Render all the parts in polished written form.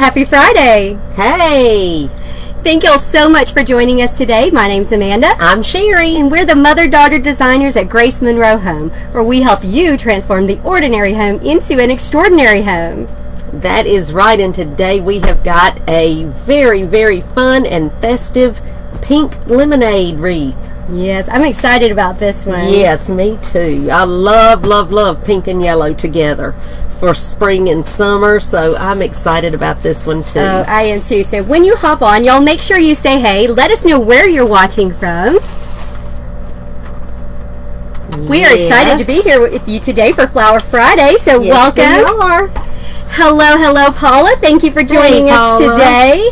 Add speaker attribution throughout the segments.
Speaker 1: Happy Friday!
Speaker 2: Hey!
Speaker 1: Thank y'all so much for joining us today. My name's Amanda.
Speaker 2: I'm Sherry.
Speaker 1: And we're the mother-daughter designers at Grace Monroe Home, where we help you transform the ordinary home into an extraordinary home.
Speaker 2: That is right, and today we have got a very, very fun and festive pink lemonade wreath.
Speaker 1: Yes, I'm excited about this one.
Speaker 2: Yes, me too. I love, love, love pink and yellow together for spring and summer, so I'm excited about this one too.
Speaker 1: Oh, I am too. So when you hop on, y'all make sure you say hey. Let us know where you're watching from. We are excited to be here with you today for Flower Friday, so
Speaker 2: yes,
Speaker 1: welcome.
Speaker 2: We are.
Speaker 1: Hello, Paula. Thank you for joining us today.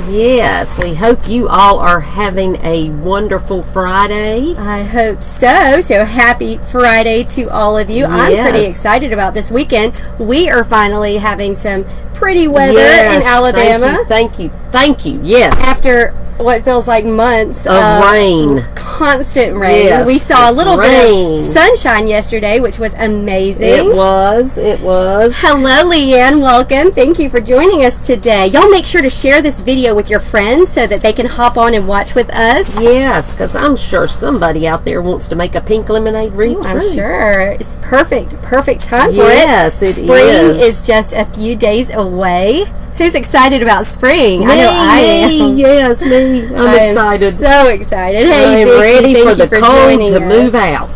Speaker 2: Yes, we hope you all are having a wonderful Friday.
Speaker 1: I hope so. So happy Friday to all of you. Yes. I'm pretty excited about this weekend. We are finally having some pretty weather in Alabama.
Speaker 2: Thank you. Yes.
Speaker 1: After what feels like months
Speaker 2: of rain.
Speaker 1: Constant rain.
Speaker 2: Yes,
Speaker 1: we saw a little bit of sunshine yesterday, which was amazing.
Speaker 2: It was.
Speaker 1: Hello, Leanne. Welcome. Thank you for joining us today. Y'all make sure to share this video with your friends so that they can hop on and watch with us.
Speaker 2: Yes, because I'm sure somebody out there wants to make a pink lemonade wreath.
Speaker 1: I'm sure. It's perfect time for it.
Speaker 2: Yes, it is.
Speaker 1: Spring is just a few days away. Who's excited about spring?
Speaker 2: Me,
Speaker 1: I know I am.
Speaker 2: Yes, me. I'm excited.
Speaker 1: So excited. Hey,
Speaker 2: I'm
Speaker 1: Vicky,
Speaker 2: ready for the cold to move out.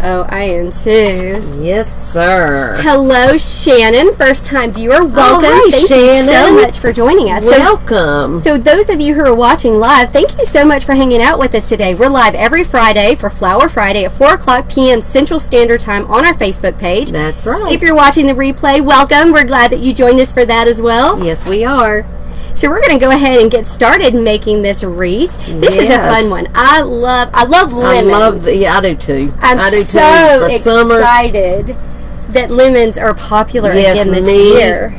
Speaker 1: Oh, I am too.
Speaker 2: Yes, sir.
Speaker 1: Hello, Shannon, first-time viewer. Welcome.
Speaker 2: Oh, hi,
Speaker 1: thank
Speaker 2: Shannon.
Speaker 1: you so much for joining us.
Speaker 2: Welcome.
Speaker 1: So those of you who are watching live, thank you so much for hanging out with us today. We're live every Friday for Flower Friday at 4 o'clock p.m. Central Standard Time on our Facebook page.
Speaker 2: That's right.
Speaker 1: If you're watching the replay, welcome. We're glad that you joined us for that as well.
Speaker 2: Yes, we are.
Speaker 1: So we're going to go ahead and get started making this wreath. This is a fun one. I love lemons.
Speaker 2: I do too.
Speaker 1: I'm so excited that lemons are popular again this year.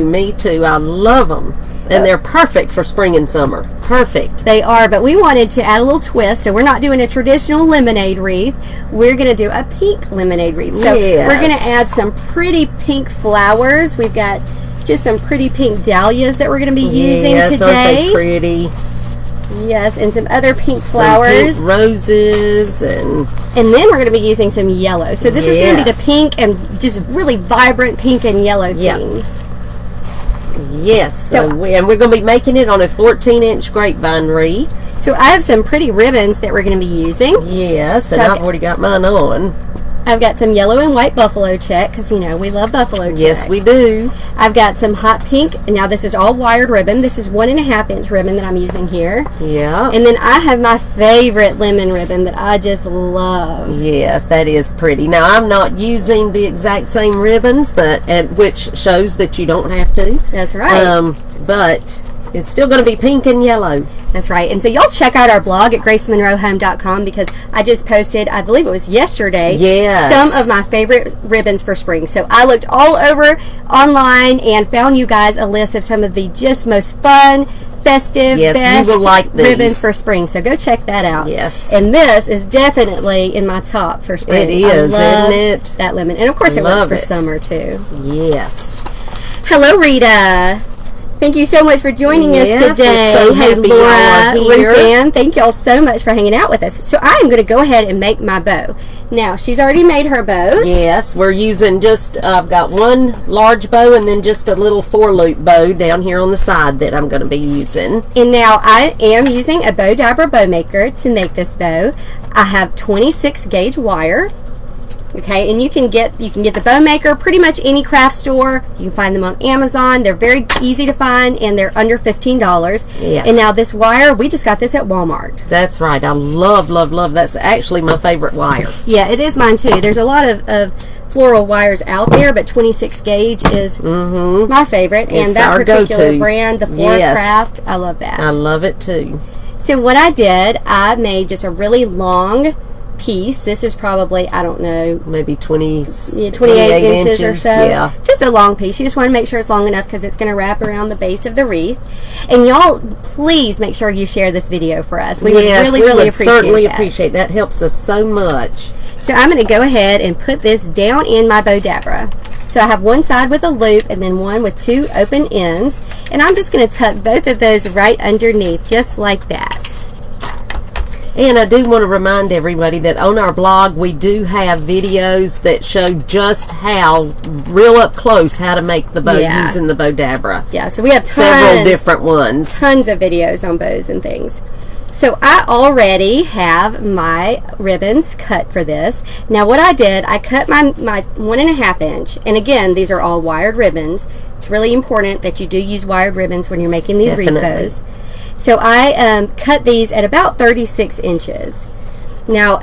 Speaker 2: Me too. I love them. And they're perfect for spring and summer. Perfect.
Speaker 1: They are, but we wanted to add a little twist, so we're not doing a traditional lemonade wreath. We're going to do a pink lemonade wreath. So we're going to add some pretty pink flowers. We've got just some pretty pink dahlias that we're going to be using today.
Speaker 2: Aren't they pretty?
Speaker 1: Yes, and some other pink flowers.
Speaker 2: Some pink roses. And
Speaker 1: then we're going to be using some yellow. So this is going to be the pink and just really vibrant pink and yellow theme.
Speaker 2: Yes, and we're going to be making it on a 14-inch grapevine wreath.
Speaker 1: So I have some pretty ribbons that we're going to be using.
Speaker 2: Yes, and I've already got mine on.
Speaker 1: I've got some yellow and white buffalo check, because, you know, we love buffalo check.
Speaker 2: Yes, we do.
Speaker 1: I've got some hot pink. Now, this is all wired ribbon. This is 1.5-inch ribbon that I'm using here.
Speaker 2: Yeah.
Speaker 1: And then I have my favorite lemon ribbon that I just love.
Speaker 2: Yes, that is pretty. Now, I'm not using the exact same ribbons, but which shows that you don't have to.
Speaker 1: That's right.
Speaker 2: But it's still going to be pink and yellow.
Speaker 1: That's right. And so y'all check out our blog at gracemonroehome.com, because I just posted, I believe it was yesterday, some of my favorite ribbons for spring. So I looked all over online and found you guys a list of some of the just most fun, festive, best
Speaker 2: you will like
Speaker 1: ribbons for spring. So go check that out.
Speaker 2: Yes.
Speaker 1: And this is definitely in my top for spring.
Speaker 2: It is, isn't it?
Speaker 1: That lemon. And of course it works for summer too.
Speaker 2: Yes.
Speaker 1: Hello, Rita. Thank you so much for joining us today.
Speaker 2: So
Speaker 1: hey, Laura,
Speaker 2: Ruth
Speaker 1: Ann, thank y'all so much for hanging out with us. So I am going to go ahead and make my bow. Now, she's already made her bows.
Speaker 2: Yes, we're using I've got one large bow and then just a little 4-loop bow down here on the side that I'm going to be using.
Speaker 1: And now I am using a Bow Dabra bow maker to make this bow. I have 26 gauge wire. Okay, and you can get the bow maker pretty much any craft store. You can find them on Amazon. They're very easy to find, and they're under $15.
Speaker 2: Yes.
Speaker 1: And now this wire, we just got this at Walmart.
Speaker 2: That's right. I love. That's actually my favorite wire.
Speaker 1: Yeah, it is mine too. There's a lot of floral wires out there, but 26 gauge is my favorite.
Speaker 2: It's
Speaker 1: and that particular
Speaker 2: go-to
Speaker 1: brand, the Flora Craft, I love that.
Speaker 2: I love it too.
Speaker 1: So what I did, I made just a really long piece. This is probably, I don't know,
Speaker 2: maybe 28
Speaker 1: inches or so.
Speaker 2: Yeah.
Speaker 1: Just a long piece. You just want to make sure it's long enough because it's going to wrap around the base of the wreath. And y'all, please make sure you share this video for us. We would really
Speaker 2: certainly appreciate that. Helps us so much.
Speaker 1: So I'm going to go ahead and put this down in my Bow Dabra. So I have one side with a loop and then one with 2 open ends. And I'm just going to tuck both of those right underneath, just like that.
Speaker 2: And I do want to remind everybody that on our blog we do have videos that show just how, real up close, how to make the bow using the Bow-Dabra.
Speaker 1: Yeah, so we have
Speaker 2: several different ones.
Speaker 1: Tons of videos on bows and things. So I already have my ribbons cut for this. Now what I did, I cut my 1.5 inch, and again, these are all wired ribbons. It's really important that you do use wired ribbons when you're making these wreath bows. So I cut these at about 36 inches. Now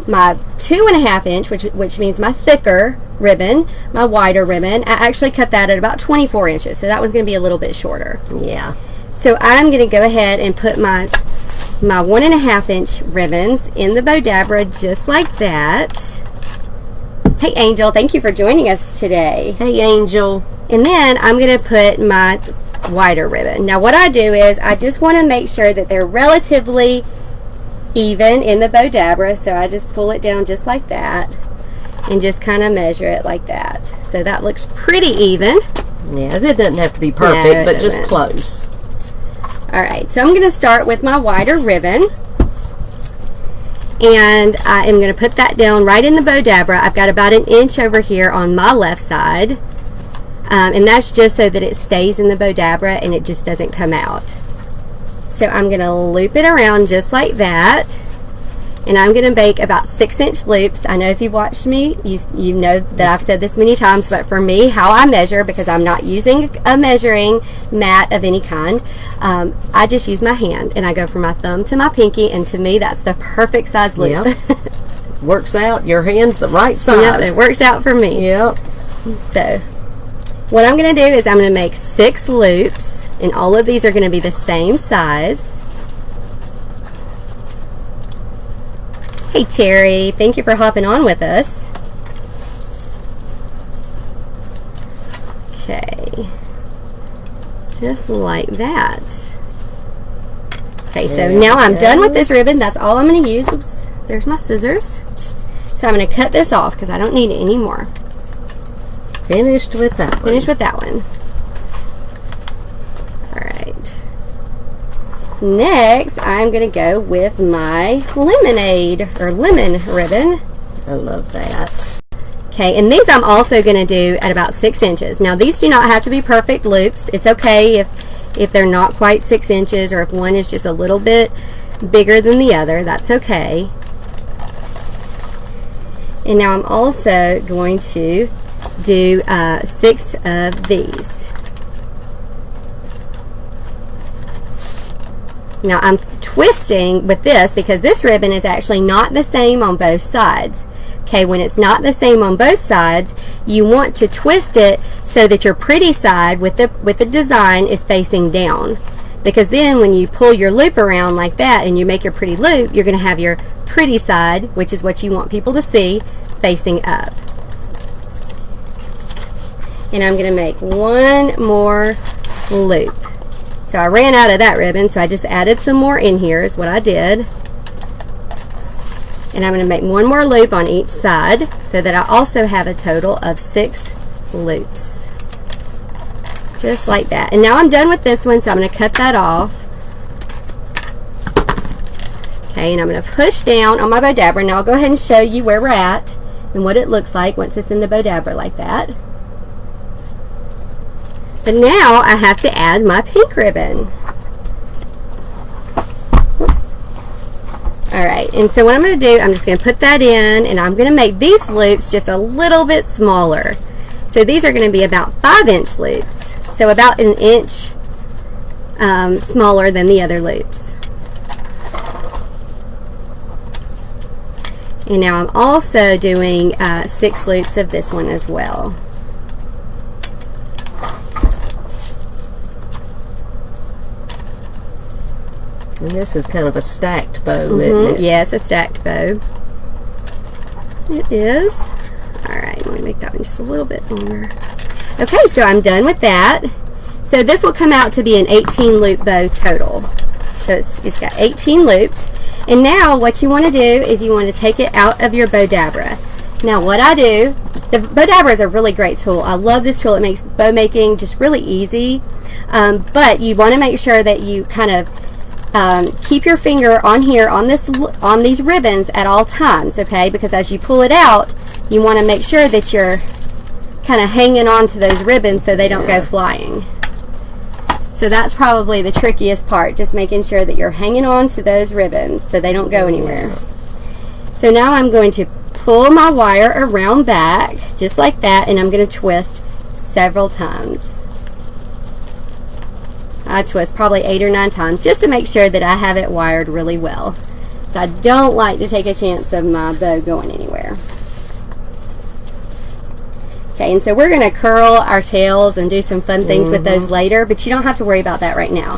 Speaker 1: my 2.5 inch, which means my thicker ribbon, my wider ribbon, I actually cut that at about 24 inches. So that was going to be a little bit shorter.
Speaker 2: Yeah.
Speaker 1: So I'm going to go ahead and put my 1.5 inch ribbons in the Bow-Dabra just like that. Hey Angel, thank you for joining us today.
Speaker 2: Hey Angel.
Speaker 1: And then I'm going to put my wider ribbon. Now what I do is I just want to make sure that they're relatively even in the Bow-Dabra, so I just pull it down just like that and just kind of measure it like that. So that looks pretty even.
Speaker 2: Yeah, it doesn't have to be perfect, but just close.
Speaker 1: Alright, so I'm going to start with my wider ribbon, and I am going to put that down right in the Bow-Dabra. I've got about 1 inch over here on my left side, and that's just so that it stays in the Bow-Dabra and it just doesn't come out. So I'm going to loop it around just like that, and I'm going to make about 6-inch loops. I know if you've watched me, you know that I've said this many times, but for me, how I measure, because I'm not using a measuring mat of any kind, I just use my hand, and I go from my thumb to my pinky, and to me, that's the perfect size loop.
Speaker 2: Yep. Works out. Your hand's the right size.
Speaker 1: Yep, it works out for me.
Speaker 2: Yep.
Speaker 1: So what I'm going to do is I'm going to make 6 loops, and all of these are going to be the same size. Hey Terry, thank you for hopping on with us. Okay, just like that. Okay, so now I'm done with this ribbon. That's all I'm going to use. Oops, there's my scissors. So I'm going to cut this off because I don't need it anymore.
Speaker 2: Finished with that one.
Speaker 1: Finished with that one. Alright. Next, I'm going to go with my lemonade, or lemon ribbon.
Speaker 2: I love that.
Speaker 1: Okay, and these I'm also going to do at about 6 inches. Now, these do not have to be perfect loops. It's okay if they're not quite 6 inches, or if one is just a little bit bigger than the other. That's okay. And now I'm also going to do 6 of these. Now I'm twisting with this because this ribbon is actually not the same on both sides. Okay, when it's not the same on both sides, you want to twist it so that your pretty side with the design is facing down. Because then when you pull your loop around like that and you make your pretty loop, you're going to have your pretty side, which is what you want people to see, facing up. And I'm going to make one more loop. So I ran out of that ribbon, so I just added some more in here is what I did. And I'm going to make one more loop on each side so that I also have a total of 6 loops. Just like that. And now I'm done with this one, so I'm going to cut that off. Okay, and I'm going to push down on my Bow-Dabra. Now I'll go ahead and show you where we're at and what it looks like once it's in the Bow-Dabra like that. But now I have to add my pink ribbon. Alright, and so what I'm going to do, I'm just going to put that in, and I'm going to make these loops just a little bit smaller. So these are going to be about 5-inch loops. So about 1 inch smaller than the other loops. And now I'm also doing 6 loops of this one as well.
Speaker 2: And this is kind of a stacked bow, isn't it?
Speaker 1: Yeah, it's a stacked bow. It is. Alright, let me make that one just a little bit longer. Okay, so I'm done with that. So this will come out to be an 18 loop bow total. So it's got 18 loops. And now what you want to do is you want to take it out of your Bow-Dabra. Now what I do, the bow dabber is a really great tool. I love this tool. It makes bow making just really easy. But you want to make sure that you kind of keep your finger on here on these ribbons at all times, okay? Because as you pull it out, you want to make sure that you're kind of hanging on to those ribbons so they don't go flying. So that's probably the trickiest part, just making sure that you're hanging on to those ribbons so they don't go anywhere. So now I'm going to pull my wire around back just like that, and I'm going to twist several times. I twist probably 8 or 9 times just to make sure that I have it wired really well. So I don't like to take a chance of my bow going anywhere. Okay, and so we're going to curl our tails and do some fun things with those later, but you don't have to worry about that right now.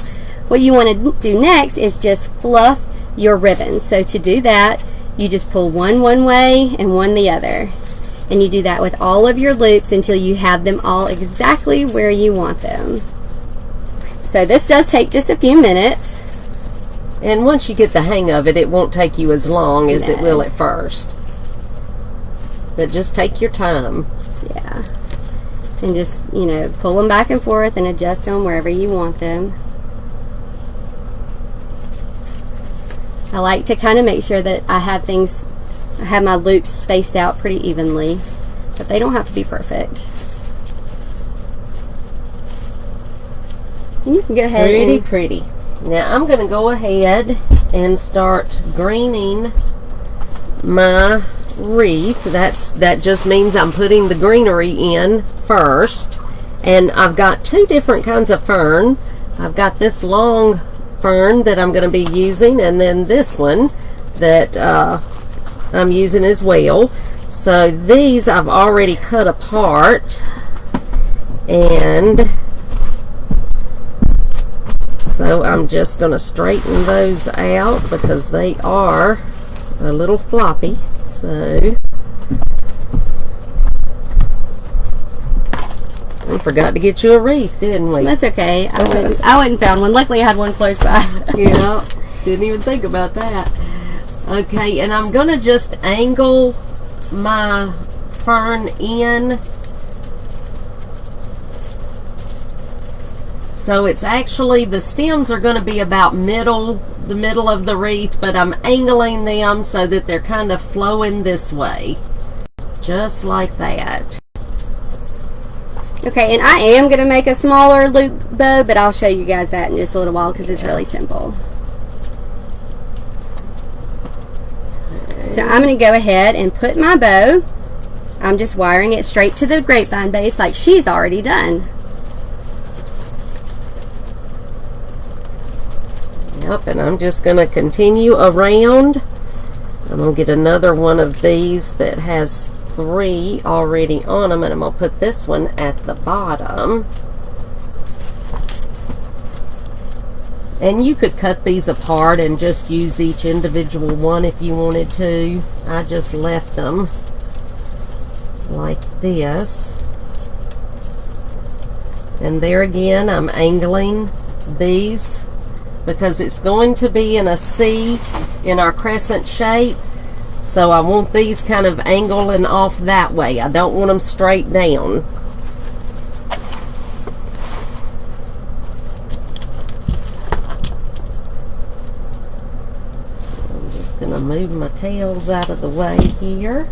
Speaker 1: What you want to do next is just fluff your ribbons. So to do that, you just pull one way and one the other. And you do that with all of your loops until you have them all exactly where you want them. So this does take just a few minutes.
Speaker 2: And once you get the hang of it, it won't take you as long as it will at first. But just take your time.
Speaker 1: Yeah. And just, you know, pull them back and forth and adjust them wherever you want them. I like to kind of make sure that I have my loops spaced out pretty evenly, but they don't have to be perfect. And you can go ahead
Speaker 2: pretty. Now I'm going to go ahead and start greening my wreath. That just means I'm putting the greenery in first. And I've got 2 different kinds of fern. I've got this long fern that I'm going to be using, and then this one that I'm using as well. So these I've already cut apart, and so I'm just going to straighten those out because they are a little floppy. So we forgot to get you a wreath, didn't we?
Speaker 1: That's okay. I went and found one. Luckily I had one close by.
Speaker 2: Yeah, didn't even think about that. Okay, and I'm gonna just angle my fern in so it's actually, the stems are going to be about the middle of the wreath, but I'm angling them so that they're kind of flowing this way, just like that.
Speaker 1: Okay, and I am going to make a smaller loop bow, but I'll show you guys that in just a little while because it's really simple. So I'm going to go ahead and put my bow, I'm just wiring it straight to the grapevine base like she's already done.
Speaker 2: Yep, and I'm just going to continue around. I'm going to get another one of these that has 3 already on them, and I'm going to put this one at the bottom. And you could cut these apart and just use each individual one if you wanted to. I just left them like this. And there again, I'm angling these because it's going to be in a C in our crescent shape. So I want these kind of angling off that way. I don't want them straight down. I'm just going to move my tails out of the way here.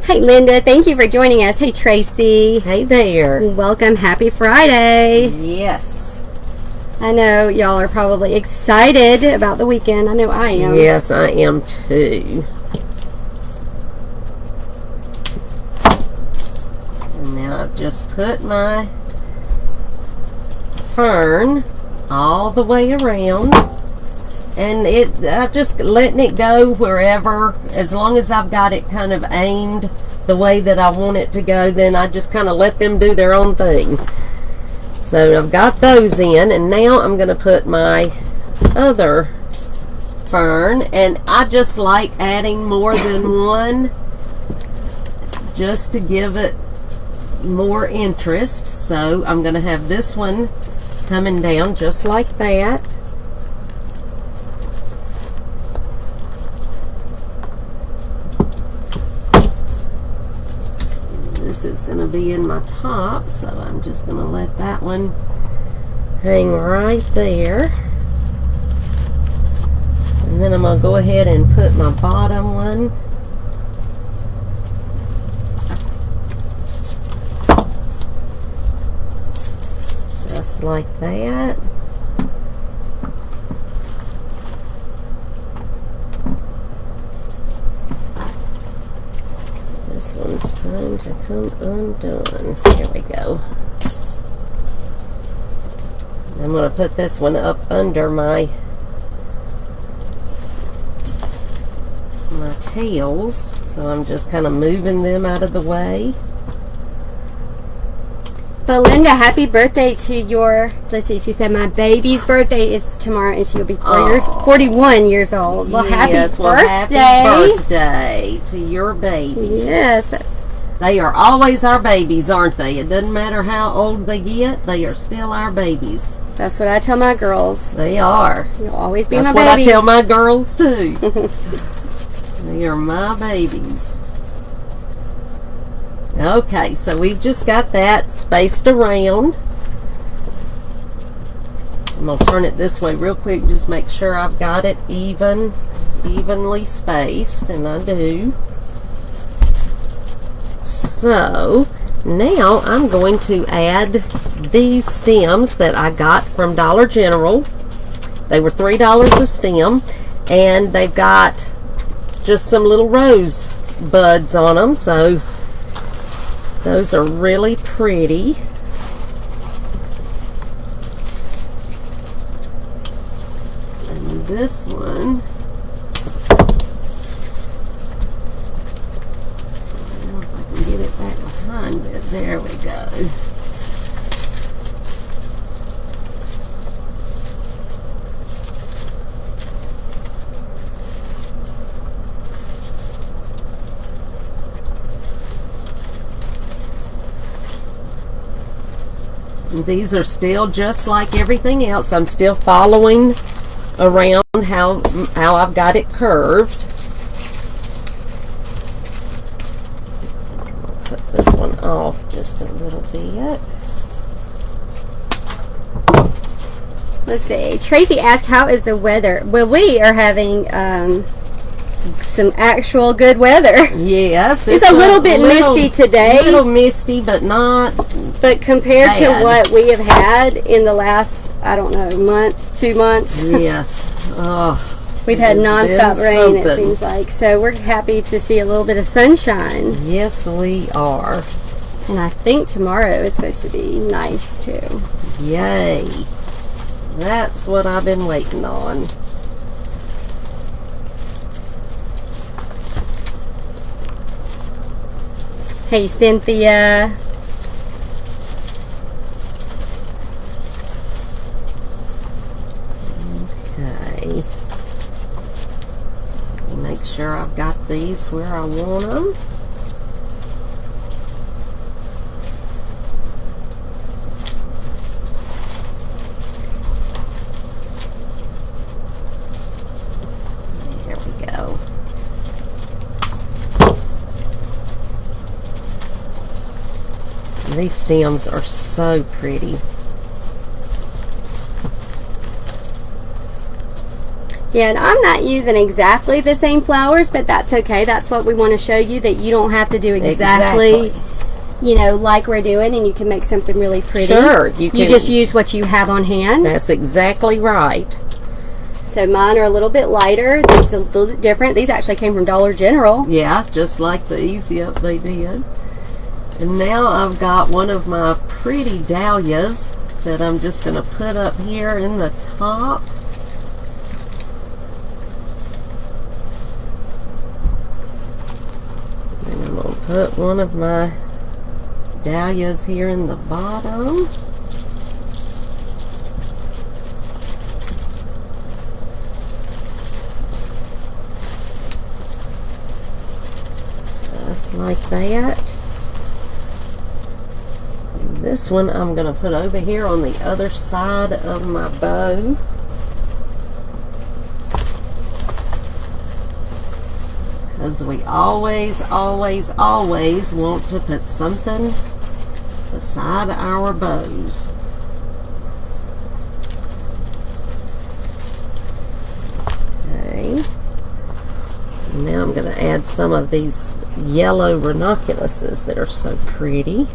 Speaker 1: Hey Linda, thank you for joining us. Hey Tracy.
Speaker 2: Hey there.
Speaker 1: Welcome. Happy Friday.
Speaker 2: Yes.
Speaker 1: I know y'all are probably excited about the weekend. I know I am.
Speaker 2: Yes, I am too. And now I've just put my fern all the way around. And I'm just letting it go wherever, as long as I've got it kind of aimed the way that I want it to go, then I just kind of let them do their own thing. So I've got those in, and now I'm going to put my other fern, and I just like adding more than one just to give it more interest. So I'm going to have this one coming down just like that. This is going to be in my top, so I'm just going to let that one hang right there. And then I'm going to go ahead and put my bottom one just like that. This one's trying to come undone. Here we go. I'm going to put this one up under my tails, so I'm just kind of moving them out of the way.
Speaker 1: Belinda, happy birthday to your, let's see, she said my baby's birthday is tomorrow and she'll be 41 years old. Well,
Speaker 2: yes, happy birthday to your baby.
Speaker 1: Yes.
Speaker 2: They are always our babies, aren't they? It doesn't matter how old they get, they are still our babies.
Speaker 1: That's what I tell my girls.
Speaker 2: They are.
Speaker 1: You'll always be my baby.
Speaker 2: That's what I tell my girls too. They are my babies. Okay, so we've just got that spaced around. I'm going to turn it this way real quick, just make sure I've got it evenly spaced, and I do. So now I'm going to add these stems that I got from Dollar General. They were $3 a stem, and they've got just some little rose buds on them, so those are really pretty. And this one, I don't know if I can get it back behind it. There we go. These are still just like everything else. I'm still following around how I've got it curved. I'll cut this one off just a little bit.
Speaker 1: Let's see. Tracy asked, how is the weather? Well, we are having some actual good weather.
Speaker 2: Yes.
Speaker 1: It's a little bit misty today.
Speaker 2: A little misty, but not
Speaker 1: But compared
Speaker 2: bad
Speaker 1: to what we have had in the last, I don't know, month, 2 months.
Speaker 2: Yes. Oh,
Speaker 1: we've had nonstop rain, it seems like. So we're happy to see a little bit of sunshine.
Speaker 2: Yes, we are.
Speaker 1: And I think tomorrow is supposed to be nice too.
Speaker 2: Yay. That's what I've been waiting on.
Speaker 1: Hey, Cynthia.
Speaker 2: Okay. Make sure I've got these where I want them. There we go. These stems are so pretty.
Speaker 1: Yeah, and I'm not using exactly the same flowers, but that's okay. That's what we want to show you, that you don't have to do exactly, you know, like we're doing, and you can make something really pretty.
Speaker 2: Sure.
Speaker 1: You just use what you have on hand.
Speaker 2: That's exactly right.
Speaker 1: So mine are a little bit lighter. These are a little bit different. These actually came from Dollar General.
Speaker 2: Yeah, just like these. Yep, they did. And now I've got one of my pretty dahlias that I'm just going to put up here in the top. And I'm going to put one of my dahlias here in the bottom. just like that. This one I'm going to put over here on the other side of my bow. Because we always, always, always want to put something beside our bows. Okay. Now I'm going to add some of these yellow ranunculuses that are so pretty.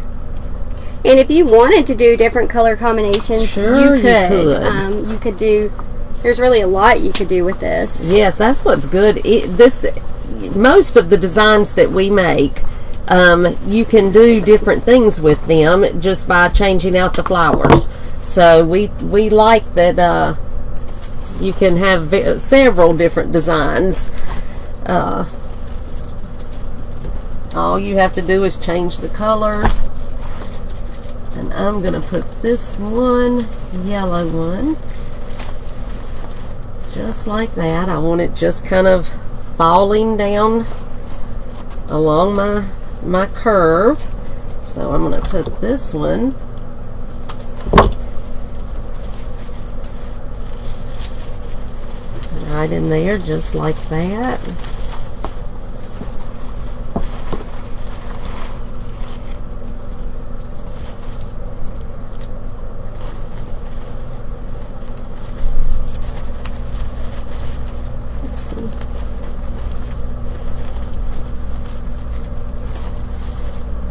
Speaker 1: And if you wanted to do different color combinations,
Speaker 2: sure,
Speaker 1: you could. You could do. There's really a lot you could do with this.
Speaker 2: Yes, that's what's good. Most of the designs that we make, you can do different things with them just by changing out the flowers. So we like that you can have several different designs. All you have to do is change the colors. And I'm going to put this one yellow one just like that. I want it just kind of falling down along my curve. So I'm going to put this one right in there just like that.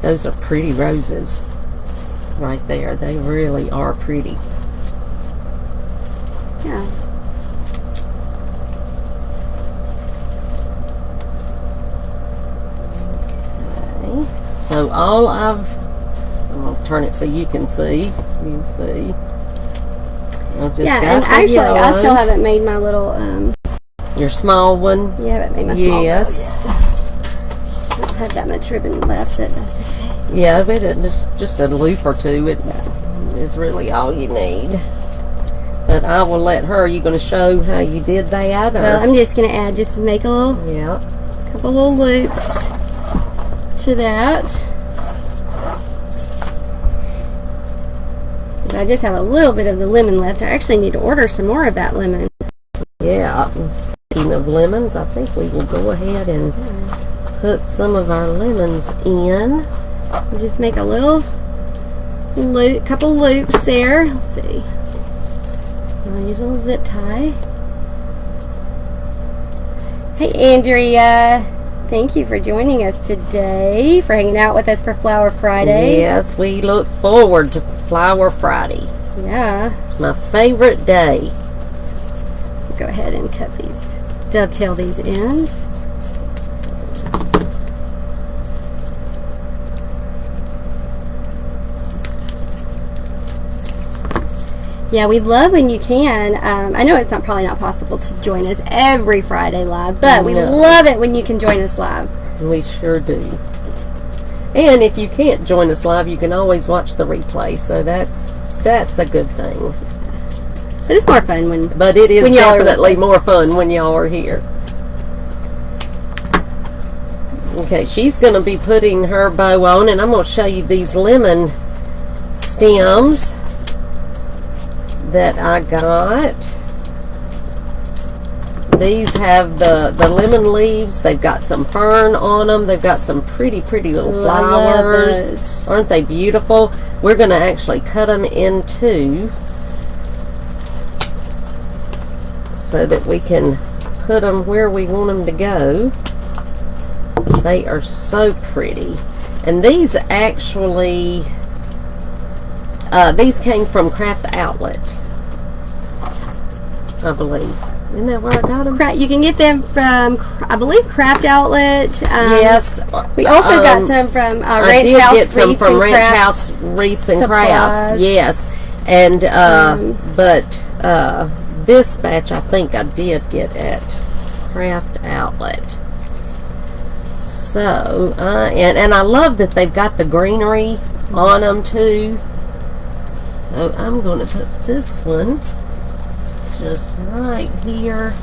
Speaker 2: Those are pretty roses right there. They really are pretty.
Speaker 1: Yeah.
Speaker 2: Okay. So all I'm going to turn it so you can see. You see.
Speaker 1: Yeah, and actually I still haven't made my little
Speaker 2: your small one?
Speaker 1: You haven't made my small one.
Speaker 2: Yes.
Speaker 1: I don't have that much ribbon left, but that's okay.
Speaker 2: Yeah, but just a loop or two is really all you need. But I will let her. You going to show how you did that? Or?
Speaker 1: Well, I'm just going to add, just make a little, couple little loops to that. I just have a little bit of the lemon left. I actually need to order some more of that lemon.
Speaker 2: Yeah, speaking of lemons, I think we will go ahead and put some of our lemons in.
Speaker 1: Just make a little couple loops there. Let's see. I'll use a little zip tie. Hey Andrea, thank you for joining us today, for hanging out with us for Flower Friday.
Speaker 2: Yes, we look forward to Flower Friday.
Speaker 1: Yeah.
Speaker 2: My favorite day.
Speaker 1: Go ahead and cut these, dovetail these ends. Yeah, we love when you can. I know it's probably not possible to join us every Friday live, but we love it when you can join us live.
Speaker 2: We sure do. And if you can't join us live, you can always watch the replay. So that's a good thing.
Speaker 1: But it's more fun when.
Speaker 2: But it is definitely more fun when y'all are here. Okay, she's going to be putting her bow on, and I'm going to show you these lemon stems that I got. These have the lemon leaves. They've got some fern on them. They've got some pretty little flowers. Aren't they beautiful? We're going to actually cut them in two so that we can put them where we want them to go. They are so pretty. And these actually these came from Craft Outlet, I believe. Isn't that where I got them?
Speaker 1: You can get them from, I believe, Craft Outlet.
Speaker 2: Yes.
Speaker 1: We also got some from Ranch House.
Speaker 2: I did get some from Ranch House Wreaths and Crafts. Yes. And but this batch I think I did get at Craft Outlet. So and I love that they've got the greenery on them too. So I'm going to put this one just right here.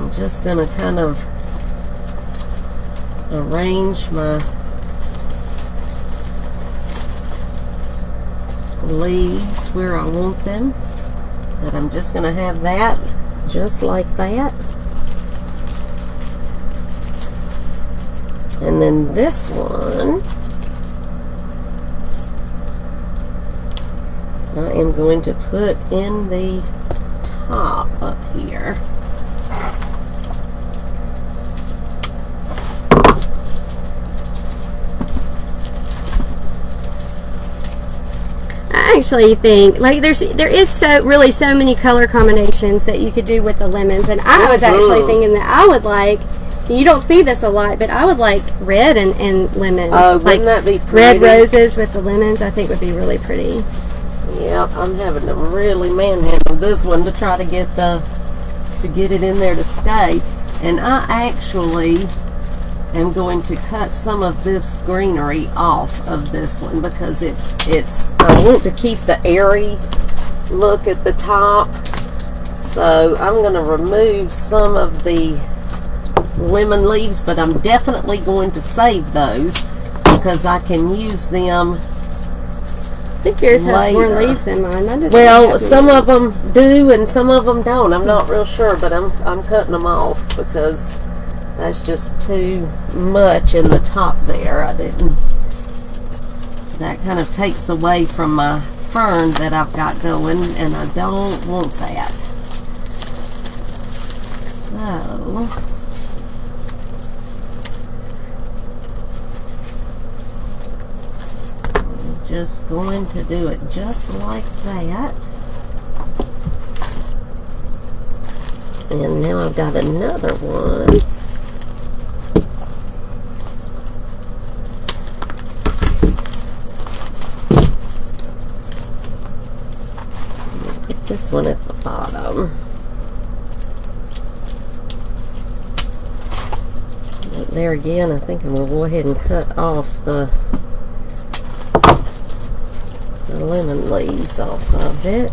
Speaker 2: I'm just going to kind of arrange my leaves where I want them. But I'm just going to have that just like that. And then this one, I am going to put in the top up here.
Speaker 1: I actually think like there is so many color combinations that you could do with the lemons, and I was actually thinking that I would like, you don't see this a lot, but I would like red and lemon.
Speaker 2: Oh,
Speaker 1: like
Speaker 2: wouldn't that be pretty?
Speaker 1: Red roses with the lemons, I think would be really pretty.
Speaker 2: Yep, I'm having to really manhandle this one to try to get it in there to stay. And I actually am going to cut some of this greenery off of this one because I want to keep the airy look at the top. So I'm going to remove some of the lemon leaves, but I'm definitely going to save those because I can use them.
Speaker 1: I think yours has more leaves than mine. Mine doesn't.
Speaker 2: Well, some of them do and some of them don't. I'm not real sure, but I'm cutting them off because that's just too much in the top there. That kind of takes away from my fern that I've got going, and I don't want that. So I'm just going to do it just like that. And now I've got another one. Put this one at the bottom. But there again, I think I'm going to go ahead and cut off the lemon leaves off of it.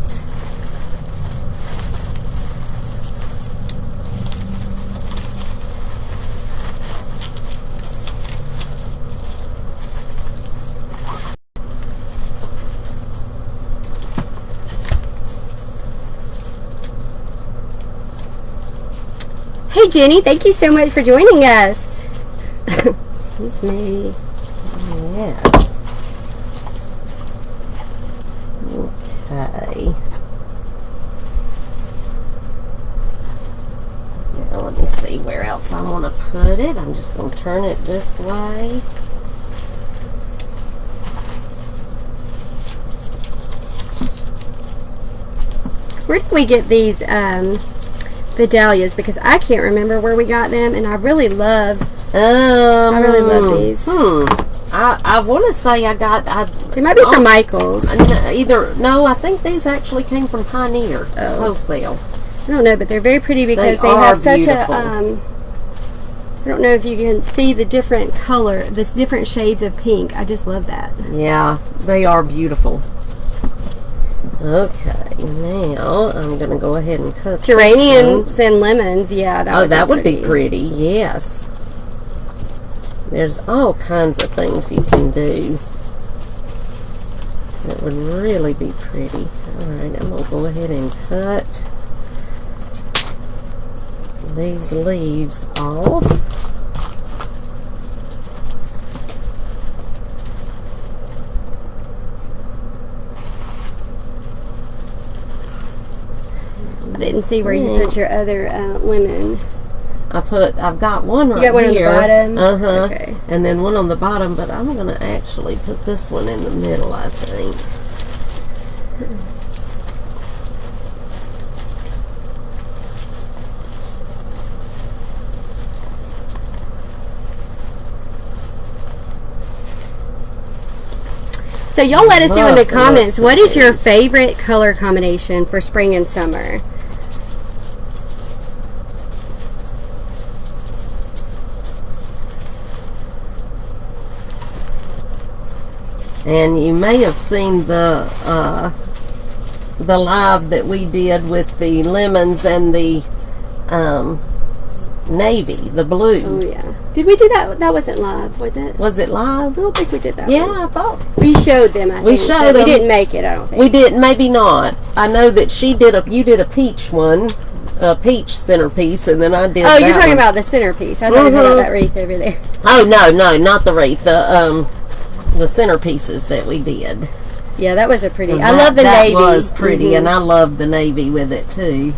Speaker 1: Hey Jenny, thank you so much for joining us. Excuse me.
Speaker 2: Yes. Okay. Now let me see where else I want to put it. I'm just going to turn it this way.
Speaker 1: Where did we get these the dahlias? Because I can't remember where we got them, and I really love these.
Speaker 2: I want to say
Speaker 1: They might be from Michael's.
Speaker 2: No, I think these actually came from Pioneer Wholesale.
Speaker 1: I don't know, but they're very pretty because they have such beautiful. I don't know if you can see the different color, the different shades of pink. I just love that.
Speaker 2: Yeah, they are beautiful. Okay, now I'm going to go ahead and cut
Speaker 1: geraniums and lemons. Yeah,
Speaker 2: that would be pretty. Yes. There's all kinds of things you can do that would really be pretty. Alright, I'm going to go ahead and cut these leaves off.
Speaker 1: I didn't see where you put your other lemon.
Speaker 2: I've got one right here.
Speaker 1: You got one on the bottom?
Speaker 2: Okay. And then one on the bottom, but I'm going to actually put this one in the middle, I think.
Speaker 1: So y'all let us know in the comments, what is your favorite color combination for spring and summer?
Speaker 2: And you may have seen the live that we did with the lemons and the navy, the blue.
Speaker 1: Oh yeah. Did we do that? That wasn't live, was it?
Speaker 2: Was it live?
Speaker 1: I don't think we did that.
Speaker 2: Yeah,
Speaker 1: one.
Speaker 2: I thought
Speaker 1: we showed them. I
Speaker 2: we
Speaker 1: think.
Speaker 2: showed
Speaker 1: But
Speaker 2: them.
Speaker 1: We didn't make it. I don't think
Speaker 2: we didn't. Maybe not. I know that you did a peach one, a peach centerpiece, and then I did.
Speaker 1: Oh, you're talking
Speaker 2: one.
Speaker 1: about the centerpiece. I thought you were talking about that wreath over there.
Speaker 2: Oh no, not the wreath. The centerpieces that we did.
Speaker 1: Yeah, that was a pretty. I love the navy.
Speaker 2: That was pretty, and I love the navy with it too.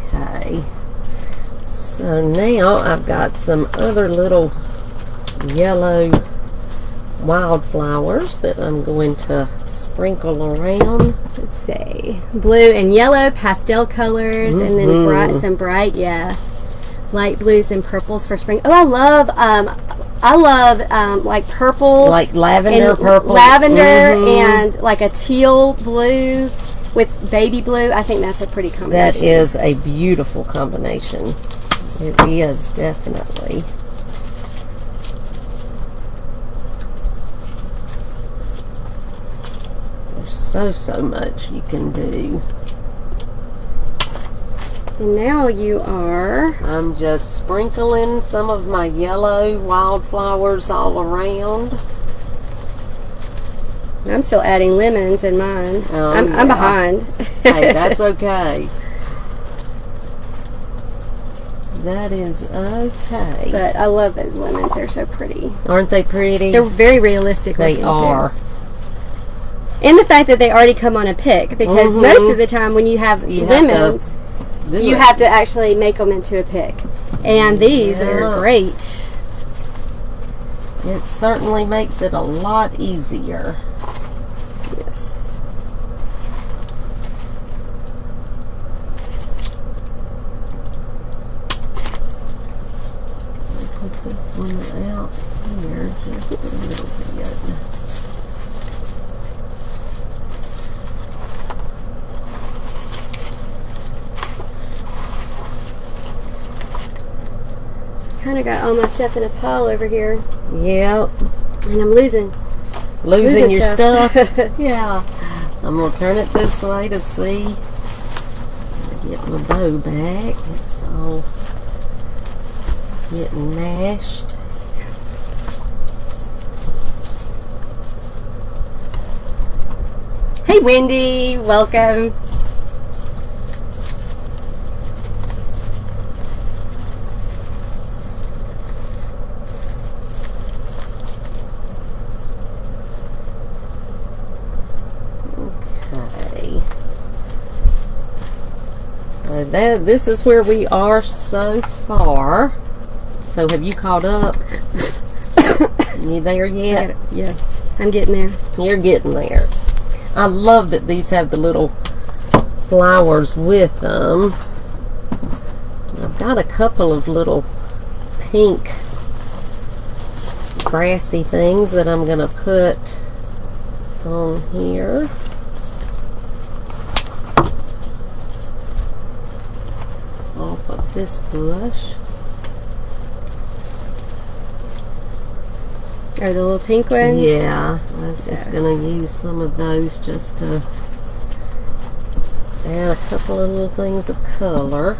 Speaker 2: Okay. So now I've got some other little yellow wildflowers that I'm going to sprinkle around.
Speaker 1: Let's see, blue and yellow pastel colors, and then some bright, light blues and purples for spring. Oh, I love like purple,
Speaker 2: like lavender, purple,
Speaker 1: lavender, and like a teal blue with baby blue. I think that's a pretty combination.
Speaker 2: That is a beautiful combination. It is, definitely. There's so much you can do.
Speaker 1: And now you are...
Speaker 2: I'm just sprinkling some of my yellow wildflowers all around.
Speaker 1: I'm still adding lemons in mine.
Speaker 2: Oh,
Speaker 1: I'm behind.
Speaker 2: Hey, that's okay. That is okay.
Speaker 1: But I love those lemons. They're so pretty.
Speaker 2: Aren't they pretty?
Speaker 1: They're very realistic looking,
Speaker 2: They are.
Speaker 1: too. And the fact that they already come on a pick, because most of the time when you have lemons, you have to actually make them into a pick. And these are great.
Speaker 2: It certainly makes it a lot easier.
Speaker 1: Yes.
Speaker 2: Put this one out here just a little bit.
Speaker 1: Kind of got all my stuff in a pile over here.
Speaker 2: Yep.
Speaker 1: And I'm losing
Speaker 2: Your stuff. Yeah. I'm going to turn it this way to see. Get my bow back. It's all getting mashed.
Speaker 1: Hey, Wendy. Welcome.
Speaker 2: This is where we are so far. So have you caught up? You there yet?
Speaker 1: Yeah, I'm getting there.
Speaker 2: You're getting there. I love that these have the little flowers with them. I've got a couple of little pink grassy things that I'm going to put on here. Off of this bush.
Speaker 1: Are the little pink ones?
Speaker 2: Yeah, I was just going to use some of those just to add a couple of little things of color.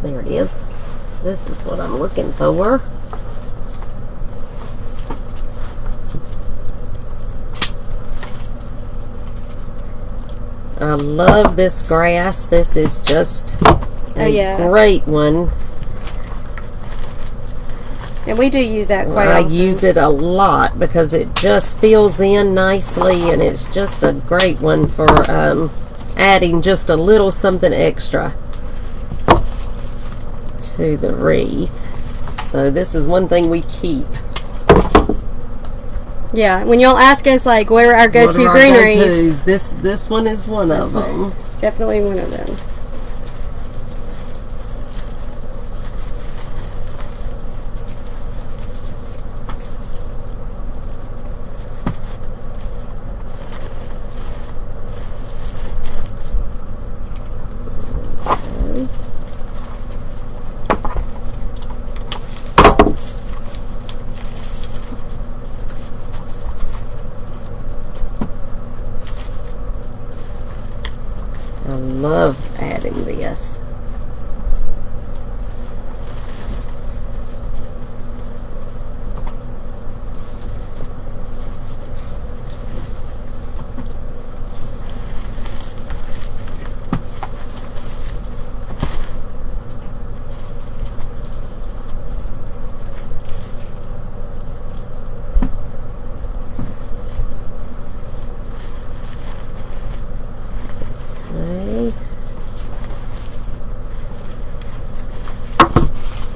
Speaker 2: There it is. This is what I'm looking for. I love this grass. This is just a great one.
Speaker 1: And we do use that quite often.
Speaker 2: I use it a lot because it just fills in nicely, and it's just a great one for adding just a little something extra to the wreath. So this is one thing we keep.
Speaker 1: Yeah, when y'all ask us like what are our go-to greeneries,
Speaker 2: this one is one of them.
Speaker 1: It's definitely one of them.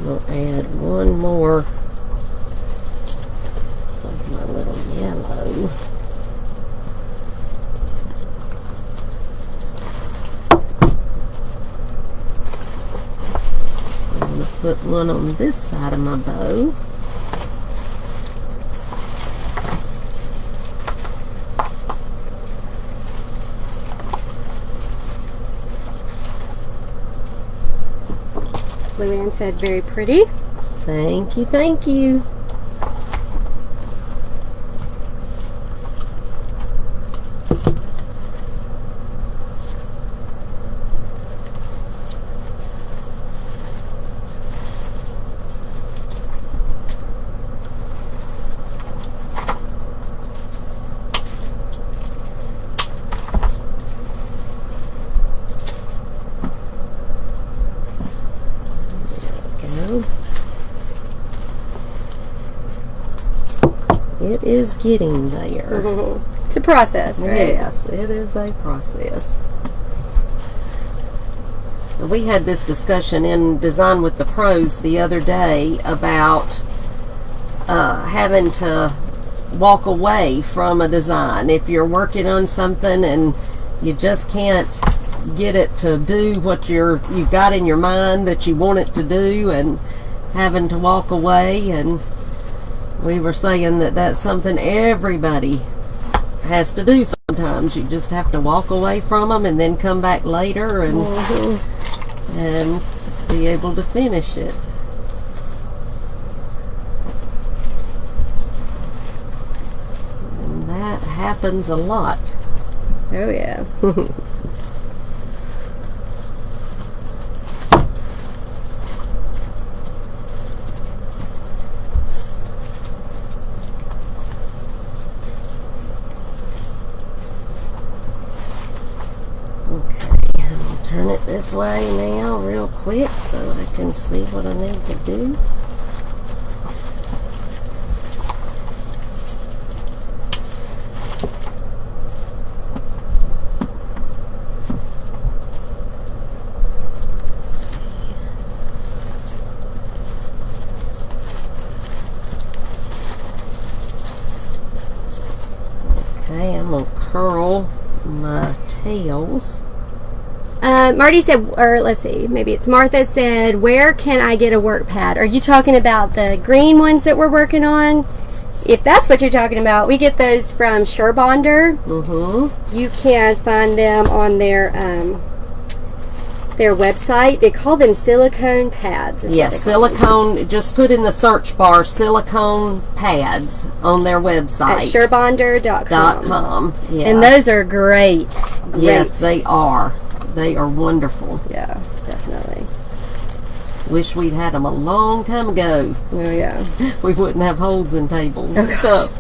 Speaker 2: We'll add one more of my little yellow. I'm going to put one on this side of my bow.
Speaker 1: Luann said very pretty.
Speaker 2: Thank you, thank you. It is getting there.
Speaker 1: It's a process, right?
Speaker 2: Yes, it is a process. We had this discussion in Design with the Pros the other day about having to walk away from a design. If you're working on something and you just can't get it to do what you've got in your mind that you want it to do, and having to walk away. And we were saying that that's something everybody has to do sometimes. You just have to walk away from them and then come back later and and be able to finish it. And that happens a lot.
Speaker 1: Oh yeah.
Speaker 2: Turn it this way now real quick so I can see what I need to do. Okay, I'm going to curl my tails.
Speaker 1: Marty said, or let's see, maybe it's Martha said, where can I get a work pad? Are you talking about the green ones that we're working on? If that's what you're talking about, we get those from Surebonder. You can find them on their website. They call them silicone pads.
Speaker 2: Yes, silicone. Just put in the search bar silicone pads on their website. At
Speaker 1: surebonder.com.
Speaker 2: Yeah.
Speaker 1: And those are great.
Speaker 2: Yes, they are. They are wonderful.
Speaker 1: Yeah, definitely.
Speaker 2: Wish we'd had them a long time ago.
Speaker 1: Oh, yeah.
Speaker 2: We wouldn't have holes in tables and stuff.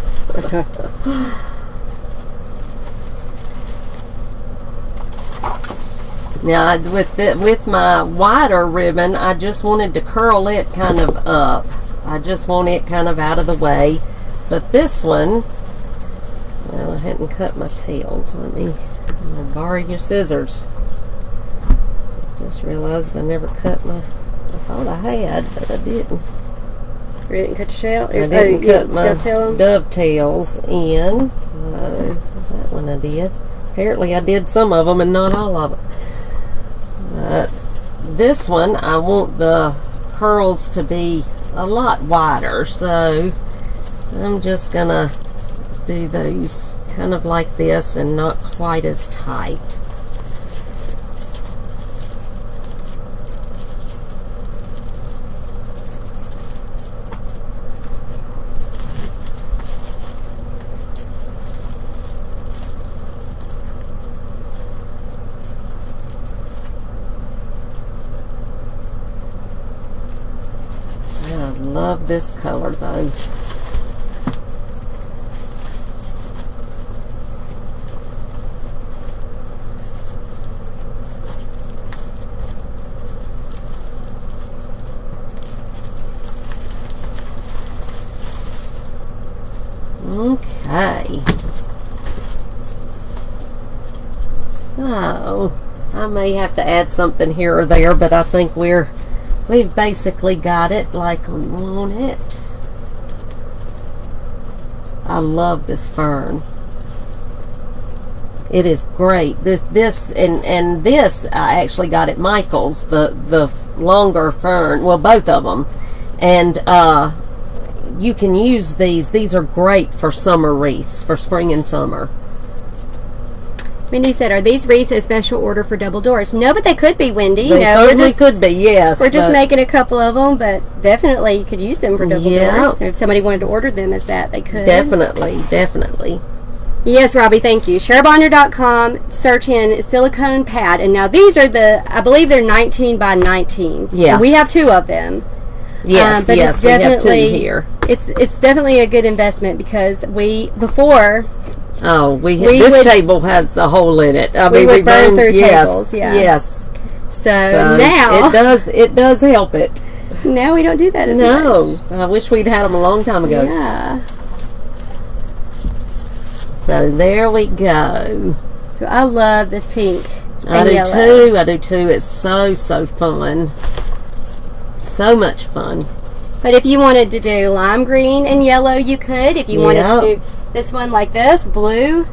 Speaker 2: Now, with my wider ribbon, I just wanted to curl it kind of up. I just want it kind of out of the way. But this one, well, I hadn't cut my tails. I'm gonna borrow your scissors. Just realized I never cut my. I thought I had, but I didn't.
Speaker 1: You didn't cut your tail?
Speaker 2: I didn't cut my
Speaker 1: dovetails
Speaker 2: in, so that one I did. Apparently I did some of them and not all of them. But this one, I want the curls to be a lot wider, so I'm just gonna do those kind of like this and not quite as tight. I love this color though. Okay. So, I may have to add something here or there, but I think we're we've basically got it like we want it. I love this fern. It is great. This and this I actually got at Michael's, the longer fern. Well, both of them, and you can use these. These are great for summer wreaths, for spring and summer.
Speaker 1: Wendy said, "Are these wreaths a special order for double doors?" No, but they could be, Wendy.
Speaker 2: They certainly could be. Yes,
Speaker 1: we're just making a couple of them, but definitely you could use them for double doors. If somebody wanted to order them as that, they could.
Speaker 2: Definitely.
Speaker 1: Yes, Robbie, thank you. ShareBonder.com, search in silicone pad, and now these are I believe they're 19 by 19.
Speaker 2: Yeah,
Speaker 1: and we have 2 of them.
Speaker 2: Yes,
Speaker 1: but
Speaker 2: yes,
Speaker 1: it's definitely,
Speaker 2: we have 2 here.
Speaker 1: It's definitely a good investment because before.
Speaker 2: Oh, this table has a hole in it. I mean,
Speaker 1: we burn through tables. Yeah.
Speaker 2: Yes.
Speaker 1: So now
Speaker 2: it does help it.
Speaker 1: Now we don't do that as much.
Speaker 2: I wish we'd had them a long time ago.
Speaker 1: Yeah.
Speaker 2: So there we go.
Speaker 1: So I love this pink.
Speaker 2: I do too. It's so fun. So much fun.
Speaker 1: But if you wanted to do lime green and yellow, you could. If you wanted to do this one like this, blue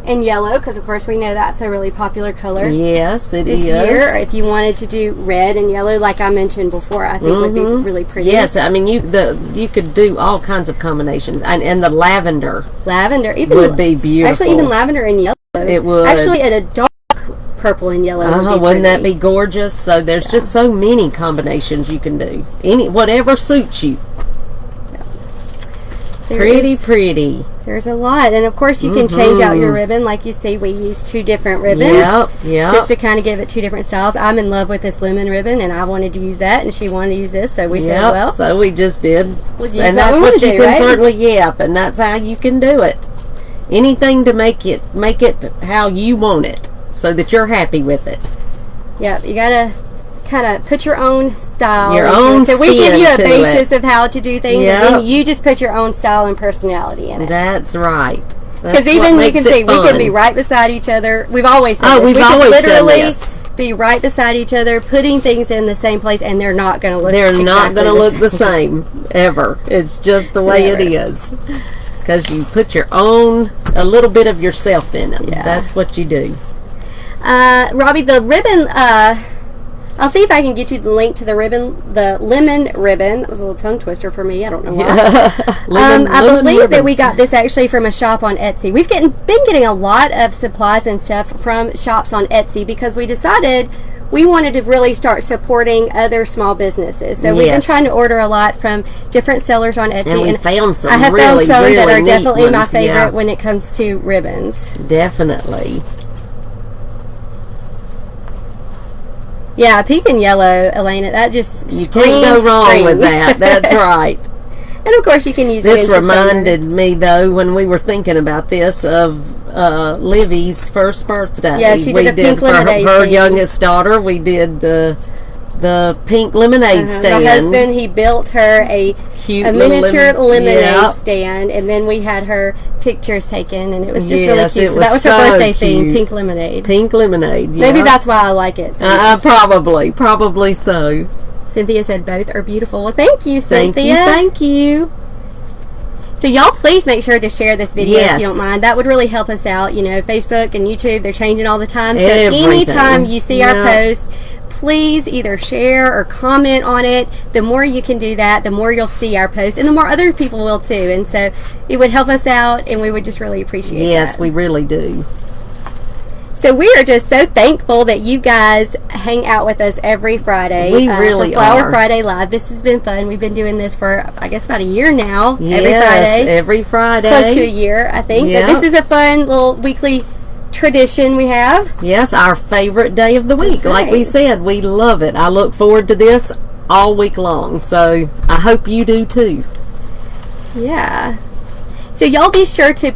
Speaker 1: and yellow, because of course we know that's a really popular color.
Speaker 2: Yes, it is.
Speaker 1: This year, or if you wanted to do red and yellow, like I mentioned before, I think would be really pretty.
Speaker 2: Yes, I mean you could do all kinds of combinations, and the lavender
Speaker 1: even
Speaker 2: would be beautiful.
Speaker 1: Actually, even lavender and yellow.
Speaker 2: It would.
Speaker 1: Actually, at a dark purple and yellow.
Speaker 2: Wouldn't that be gorgeous? So there's just so many combinations you can do. Whatever suits you. Pretty.
Speaker 1: There's a lot, and of course you can change out your ribbon. Like you see, we use 2 different ribbons.
Speaker 2: Yep.
Speaker 1: Just to kind of give it 2 different styles. I'm in love with this lemon ribbon, and I wanted to use that, and she wanted to use this, so we said, well.
Speaker 2: So we just did.
Speaker 1: And
Speaker 2: that's what you can certainly, and that's how you can do it. Anything to make it how you want it, so that you're happy with it.
Speaker 1: Yep, you gotta kind of put your own style.
Speaker 2: Your own
Speaker 1: spin. So we give you a basis
Speaker 2: it.
Speaker 1: Of how to do things, and then you just put your own style and personality in it.
Speaker 2: That's right.
Speaker 1: Because even you can see, we can be right beside each other. We've always said this.
Speaker 2: We've always
Speaker 1: literally be right beside each other, putting things in the same place, and they're not going to look.
Speaker 2: They're not going to look the same ever. It's just the way it is. Because you put a little bit of yourself in them. Yeah. That's what you do.
Speaker 1: Robbie, the ribbon. I'll see if I can get you the link to the ribbon, the lemon ribbon. That was a little tongue twister for me. I don't know why. I believe that we got this actually from a shop on Etsy. We've been getting a lot of supplies and stuff from shops on Etsy because we decided we wanted to really start supporting other small businesses. So we've been trying to order a lot from different sellers on Etsy.
Speaker 2: And we found some
Speaker 1: I have found some that are definitely
Speaker 2: ones,
Speaker 1: my favorite when it comes to ribbons.
Speaker 2: Definitely.
Speaker 1: Yeah, pink and yellow, Elena, that just
Speaker 2: you can't go wrong with that. That's right.
Speaker 1: And of course you can use
Speaker 2: this reminded me though when we were thinking about this of Livy's first birthday.
Speaker 1: Yeah, she did a pink lemonade
Speaker 2: for her youngest daughter. We did the pink lemonade stand.
Speaker 1: My husband, he built her a miniature lemonade stand, and then we had her pictures taken, and it was just really cute. So that was her birthday theme, pink lemonade.
Speaker 2: Pink lemonade. Yeah.
Speaker 1: Maybe that's why I like it.
Speaker 2: Probably so.
Speaker 1: Cynthia said both are beautiful. Well, thank you, Cynthia.
Speaker 2: Thank you.
Speaker 1: So y'all please make sure to share this video if you don't mind. That would really help us out. You know, Facebook and YouTube, they're changing all the time. So anytime you see our post, please either share or comment on it. The more you can do that, the more you'll see our post, and the more other people will too. And so it would help us out, and we would just really appreciate it.
Speaker 2: Yes, we really do.
Speaker 1: So we are just so thankful that you guys hang out with us every Friday.
Speaker 2: We really
Speaker 1: for Flower Friday Live. This has been fun. We've been doing this for, I guess, about a year now.
Speaker 2: Yes, every Friday.
Speaker 1: Close to a year, I think. Yep. But this is a fun little weekly tradition we have.
Speaker 2: Yes, our favorite day of the week. Like we said, we love it. I look forward to this all week long. So I hope you do too.
Speaker 1: Yeah. So y'all be sure to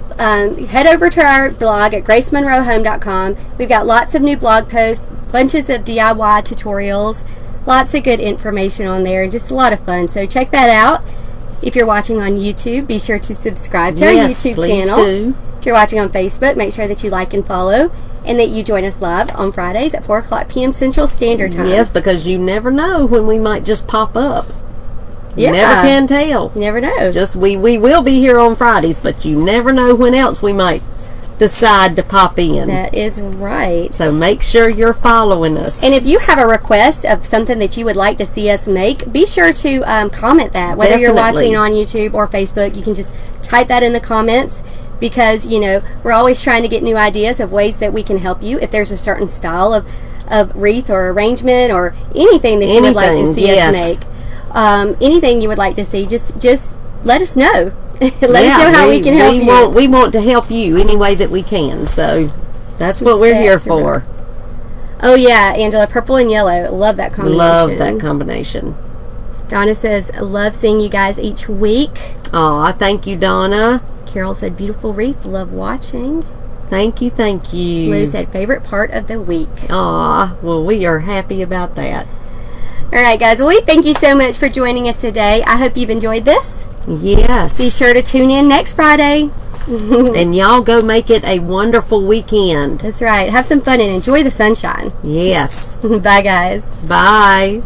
Speaker 1: head over to our blog at gracemonroehome.com. We've got lots of new blog posts, bunches of DIY tutorials, lots of good information on there, and just a lot of fun. So check that out. If you're watching on YouTube, be sure to subscribe to our YouTube channel.
Speaker 2: Do.
Speaker 1: If you're watching on Facebook, make sure that you like and follow. and that you join us live on Fridays at 4 o'clock p.m. Central Standard Time.
Speaker 2: Yes, because you never know when we might just pop up.
Speaker 1: Yeah.
Speaker 2: You never can tell.
Speaker 1: You never know.
Speaker 2: Just we will be here on Fridays, but you never know when else we might decide to pop in.
Speaker 1: That is right.
Speaker 2: So make sure you're following us.
Speaker 1: And if you have a request of something that you would like to see us make, be sure to comment that. Whether you're watching on YouTube or Facebook, you can just type that in the comments, because, you know, we're always trying to get new ideas of ways that we can help you. If there's a certain style of wreath or arrangement or anything that you would like to see us make, anything you would like to see, just let us know. Let us know how we can help you.
Speaker 2: We want to help you any way that we can. So that's what we're here for.
Speaker 1: Right. Oh yeah, Angela, purple and yellow. Love that combination.
Speaker 2: Love that combination.
Speaker 1: Donna says, love seeing you guys each week.
Speaker 2: Aw, thank you, Donna.
Speaker 1: Carol said, beautiful wreath. Love watching.
Speaker 2: Thank you, thank you.
Speaker 1: Lou said, favorite part of the week.
Speaker 2: Aw, well, we are happy about that.
Speaker 1: All right, guys. Well, we thank you so much for joining us today. I hope you've enjoyed this.
Speaker 2: Yes.
Speaker 1: Be sure to tune in next Friday.
Speaker 2: And y'all go make it a wonderful weekend.
Speaker 1: That's right. Have some fun and enjoy the sunshine.
Speaker 2: Yes.
Speaker 1: Bye, guys.
Speaker 2: Bye.